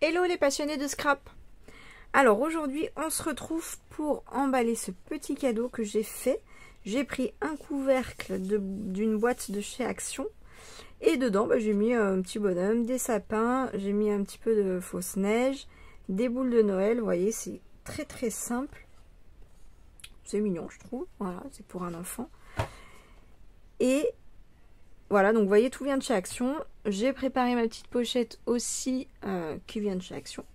Hello les passionnés de scrap. Alors aujourd'hui on se retrouve pour emballer ce petit cadeau que j'ai fait. J'ai pris un couvercle d'une boîte de chez Action et dedans j'ai mis un petit bonhomme, des sapins, j'ai mis un petit peu de fausse neige, des boules de Noël. Vous voyez, c'est très simple, c'est mignon je trouve. Voilà, c'est pour un enfant. Et voilà, donc vous voyez, tout vient de chez Action. J'ai préparé ma petite pochette aussi qui vient de chez Action.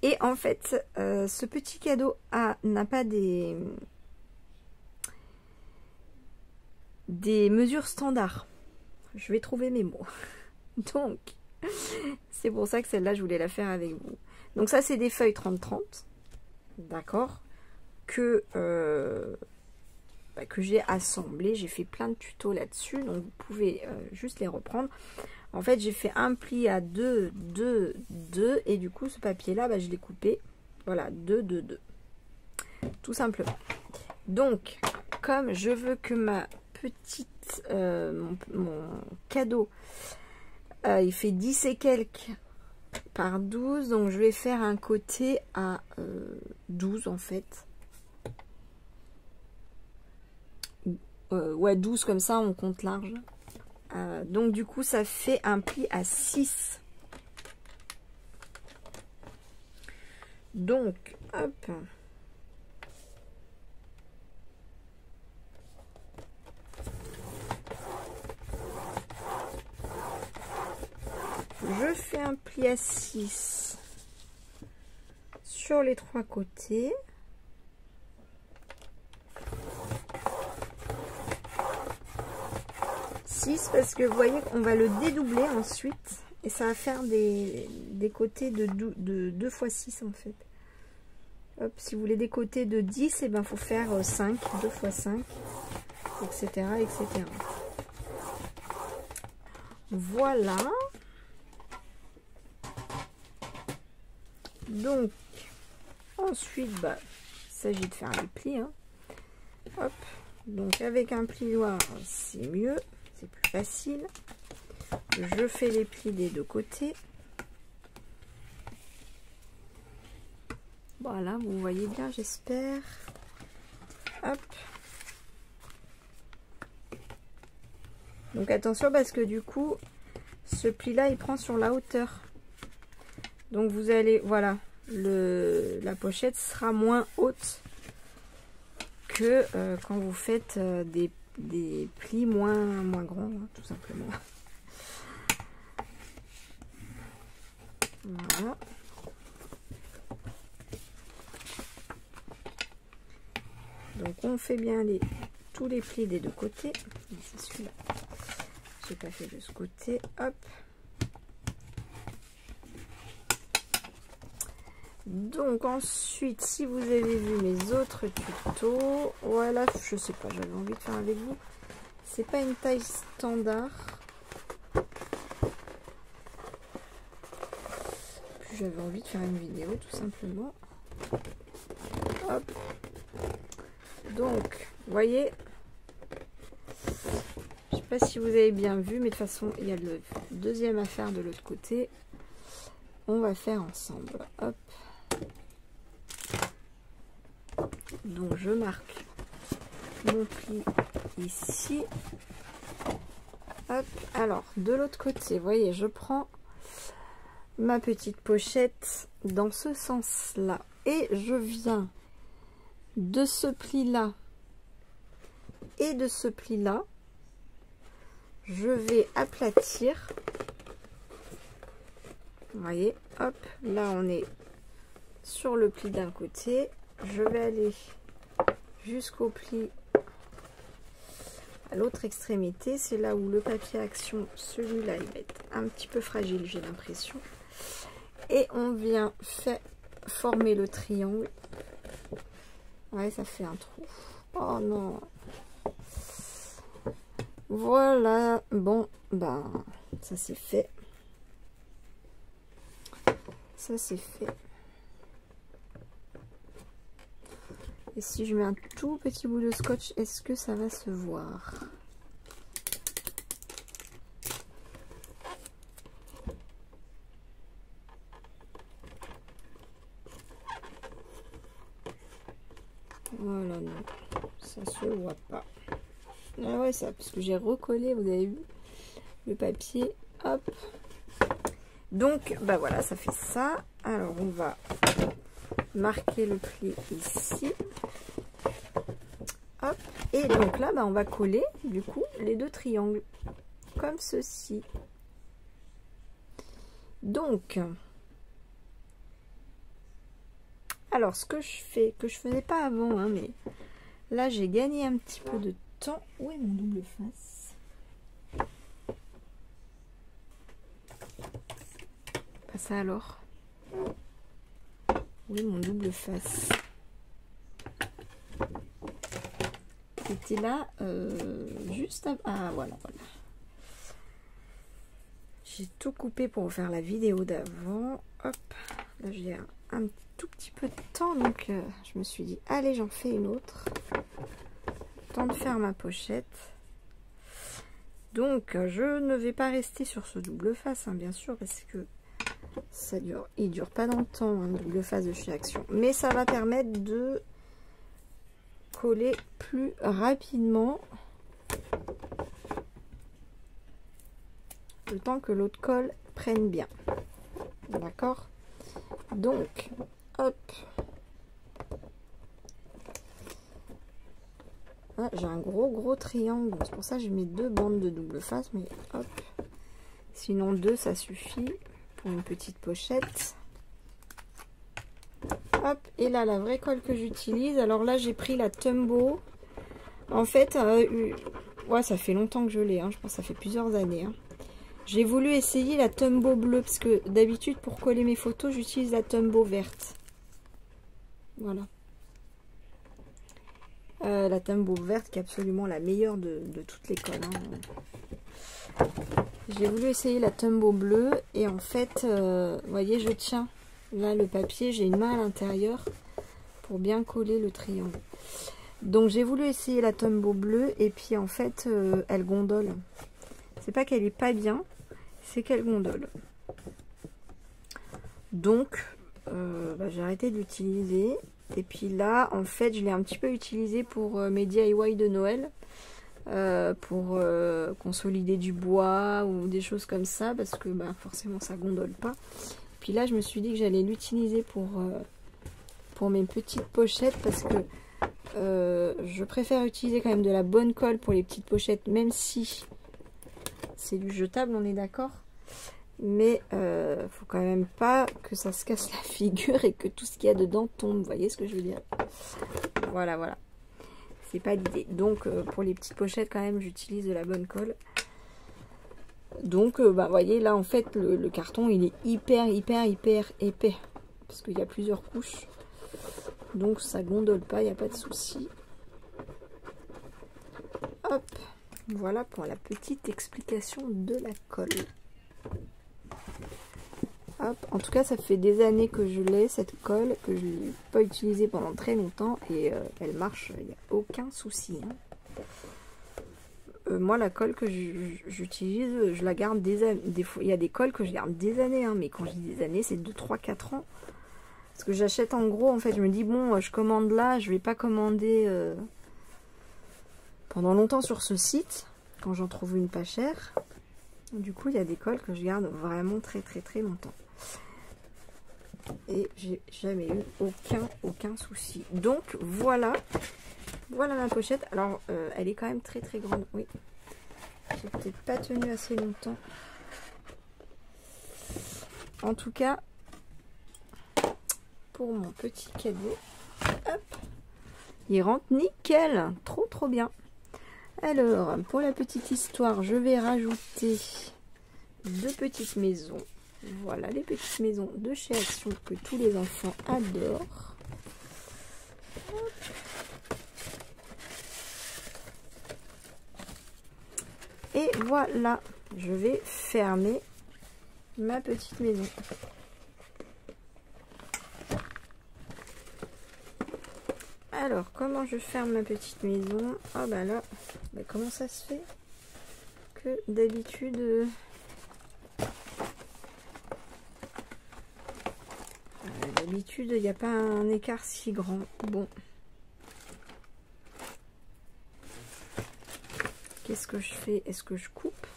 Et en fait, ce petit cadeau n'a pas des mesures standards. Je vais trouver mes mots. Donc, c'est pour ça que celle-là, je voulais la faire avec vous. Donc ça, c'est des feuilles 30-30. D'accord, que j'ai assemblé. J'ai fait plein de tutos là-dessus, donc vous pouvez juste les reprendre. En fait, j'ai fait un pli à 2, 2, 2, et du coup, ce papier-là, je l'ai coupé, voilà, 2, 2, 2, tout simplement. Donc, comme je veux que ma petite, mon cadeau, il fait 10 et quelques par 12, donc je vais faire un côté à 12 en fait. Ouais, 12 comme ça, on compte large. Donc du coup, ça fait un pli à 6. Donc, hop. Je fais un pli à 6 sur les 3 côtés. Parce que vous voyez qu'on va le dédoubler ensuite et ça va faire des côtés de 2 x 6 en fait. Hop, si vous voulez des côtés de 10, et ben faut faire 5, 2 x 5, etc. etc. Voilà. Donc ensuite il s'agit de faire les plis, hein. Hop, donc avec un plioir c'est mieux. C'est plus facile. Je fais les plis des deux côtés. Voilà, vous voyez bien, j'espère. Hop. Donc attention parce que du coup, ce pli-là, il prend sur la hauteur. Donc vous allez, voilà, la pochette sera moins haute que quand vous faites des plis moins grands, hein, tout simplement. Voilà. Donc on fait bien tous les plis des deux côtés. C'est celui-là. J'ai pas fait de ce côté. Hop. Donc ensuite, si vous avez vu mes autres tutos, voilà, je sais pas, j'avais envie de faire avec vous. C'est pas une taille standard. Puis j'avais envie de faire une vidéo tout simplement. Hop. Donc, vous voyez, je sais pas si vous avez bien vu, mais de toute façon, il y a le deuxième à faire de l'autre côté. On va faire ensemble. Hop. Donc je marque mon pli ici. Hop. Alors de l'autre côté, vous voyez, je prends ma petite pochette dans ce sens là et je viens de ce pli là et de ce pli là, je vais aplatir. Vous voyez, hop, là on est sur le pli d'un côté. Je vais aller jusqu'au pli à l'autre extrémité. C'est là où le papier Action, celui-là, il va être un petit peu fragile, j'ai l'impression. Et on vient former le triangle. Ouais, ça fait un trou. Oh non. Voilà. Bon, ça c'est fait. Ça c'est fait. Et si je mets un tout petit bout de scotch, est-ce que ça va se voir? Voilà, non, ça se voit pas. Ah ouais, ça, parce que j'ai recollé, vous avez vu, le papier, hop. Donc, bah voilà, ça fait ça. Alors, on va marquer le pli ici. Hop. Et donc là, bah, on va coller, du coup, les deux triangles, comme ceci. Donc, alors, ce que je fais, que je faisais pas avant, hein, mais là, j'ai gagné un petit peu de temps. Où est mon double face? Pas ça alors. Où est mon double face? C'était là, juste à... Ah, voilà, voilà. J'ai tout coupé pour faire la vidéo d'avant. Hop, là, j'ai un tout petit peu de temps, donc je me suis dit, allez, j'en fais une autre. Temps de faire ma pochette. Donc, je ne vais pas rester sur ce double face, hein, bien sûr, parce que ça dure, il dure pas dans le temps, un double face de chez Action. Mais ça va permettre de coller plus rapidement le temps que l'autre colle prenne bien. D'accord? Donc, hop. Ah, j'ai un gros triangle, c'est pour ça que je mets deux bandes de double face, mais hop. Sinon deux, ça suffit pour une petite pochette. Hop, et là, la vraie colle que j'utilise, alors là, j'ai pris la Tombow. En fait, ouais, ça fait longtemps que je l'ai, hein, je pense que ça fait plusieurs années. Hein. J'ai voulu essayer la Tombow bleue, parce que d'habitude, pour coller mes photos, j'utilise la Tombow verte. Voilà. La Tombow verte qui est absolument la meilleure de toutes les colles. Hein. J'ai voulu essayer la Tombow bleue, et en fait, vous voyez, je tiens là le papier, j'ai une main à l'intérieur pour bien coller le triangle. Donc j'ai voulu essayer la Tombow bleue, et puis en fait, elle gondole. C'est pas qu'elle est pas bien, c'est qu'elle gondole. Donc, bah, j'ai arrêté de l'utiliser. Et puis là, en fait, je l'ai un petit peu utilisé pour mes DIY de Noël. Pour consolider du bois ou des choses comme ça. Parce que bah, forcément, ça gondole pas. Puis là, je me suis dit que j'allais l'utiliser pour mes petites pochettes. Parce que je préfère utiliser quand même de la bonne colle pour les petites pochettes. Même si c'est du jetable, on est d'accord. Mais faut quand même pas que ça se casse la figure et que tout ce qu'il y a dedans tombe. Vous voyez ce que je veux dire? Voilà, voilà. C'est pas l'idée. Donc pour les petites pochettes quand même j'utilise de la bonne colle. Donc bah voyez là en fait le carton il est hyper épais. Parce qu'il y a plusieurs couches. Donc ça gondole pas, il n'y a pas de souci. Hop. Voilà pour la petite explication de la colle. Hop. En tout cas, ça fait des années que je l'ai, cette colle, que je n'ai pas utilisée pendant très longtemps, et elle marche, il n'y a aucun souci. Hein. Moi, la colle que j'utilise, je la garde des années. Il y a des colles que je garde des années, hein, mais quand je dis des années, c'est 2, 3, 4 ans. Parce que j'achète en gros, en fait, je me dis, bon, je commande là, je vais pas commander pendant longtemps sur ce site, quand j'en trouve une pas chère. Du coup, il y a des colles que je garde vraiment très longtemps. Et j'ai jamais eu aucun souci. Donc voilà ma pochette. Alors elle est quand même très grande. Oui, j'ai peut-être pas tenu assez longtemps. En tout cas, pour mon petit cadeau, hop, il rentre nickel, trop bien. Alors pour la petite histoire, je vais rajouter 2 petites maisons. Voilà les petites maisons de chez Action que tous les enfants adorent. Hop. Et voilà, je vais fermer ma petite maison. Alors, comment je ferme ma petite maison? Ah bah là, bah comment ça se fait que d'habitude... D'habitude, il n'y a pas un écart si grand. Bon. qu'est-ce que je fais? Est-ce que je coupe?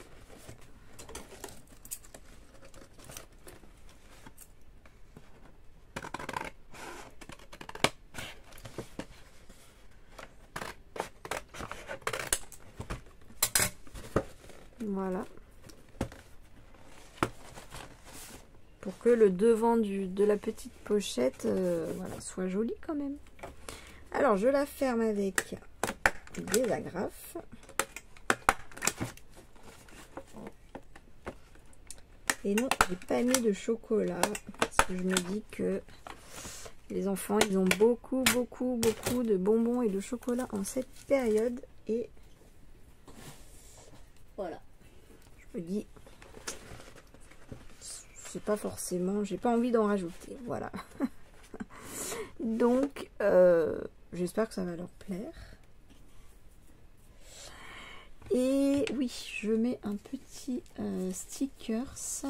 Voilà. Pour que le devant de la petite pochette voilà, soit joli quand même. Alors, je la ferme avec des agrafes. Et non, j'ai pas mis de chocolat parce que je me dis que les enfants, ils ont beaucoup de bonbons et de chocolat en cette période. Et voilà, je me dis, c'est pas forcément, j'ai pas envie d'en rajouter. Voilà. Donc, j'espère que ça va leur plaire. Et oui, je mets un petit stickers.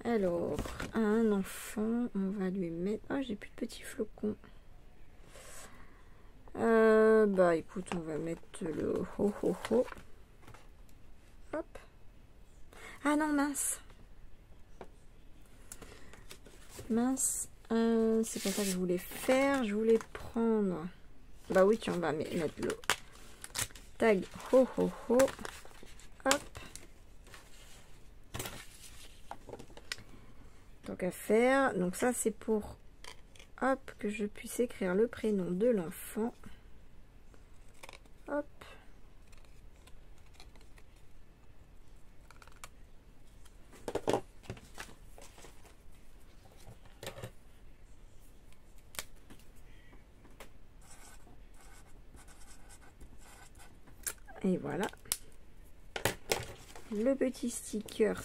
Alors, à un enfant, on va lui mettre... Ah, j'ai plus de petits flocons. Bah, écoute, on va mettre le ho ho ho. Hop. Ah non, mince. Mince. C'est pas ça que je voulais faire. Je voulais prendre... Bah oui, tu en vas mettre le... Tag ho ho ho. Hop. Tant qu'à faire. Donc ça c'est pour hop que je puisse écrire le prénom de l'enfant. Hop. Et voilà. Le petit stickers.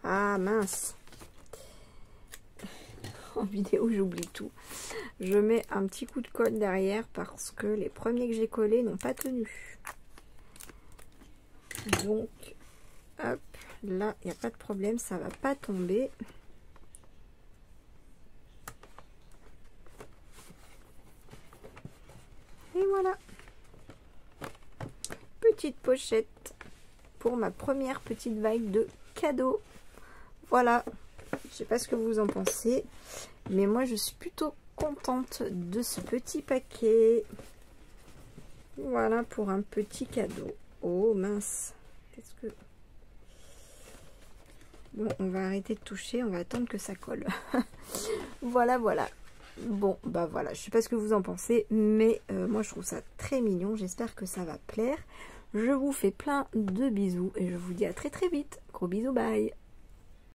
Ah mince. En vidéo j'oublie tout. Je mets un petit coup de colle derrière parce que les premiers que j'ai collés n'ont pas tenu. Donc hop, là il n'y a pas de problème, ça va pas tomber. Et voilà, petite pochette pour ma première petite vague de cadeaux. Voilà, je sais pas ce que vous en pensez, mais moi je suis plutôt contente de ce petit paquet. Voilà pour un petit cadeau. Oh mince, qu'est-ce que... Bon, on va arrêter de toucher, on va attendre que ça colle. Voilà, voilà. Bon, bah voilà, je sais pas ce que vous en pensez, mais moi je trouve ça très mignon. J'espère que ça va plaire. Je vous fais plein de bisous et je vous dis à très vite. Gros bisous, bye.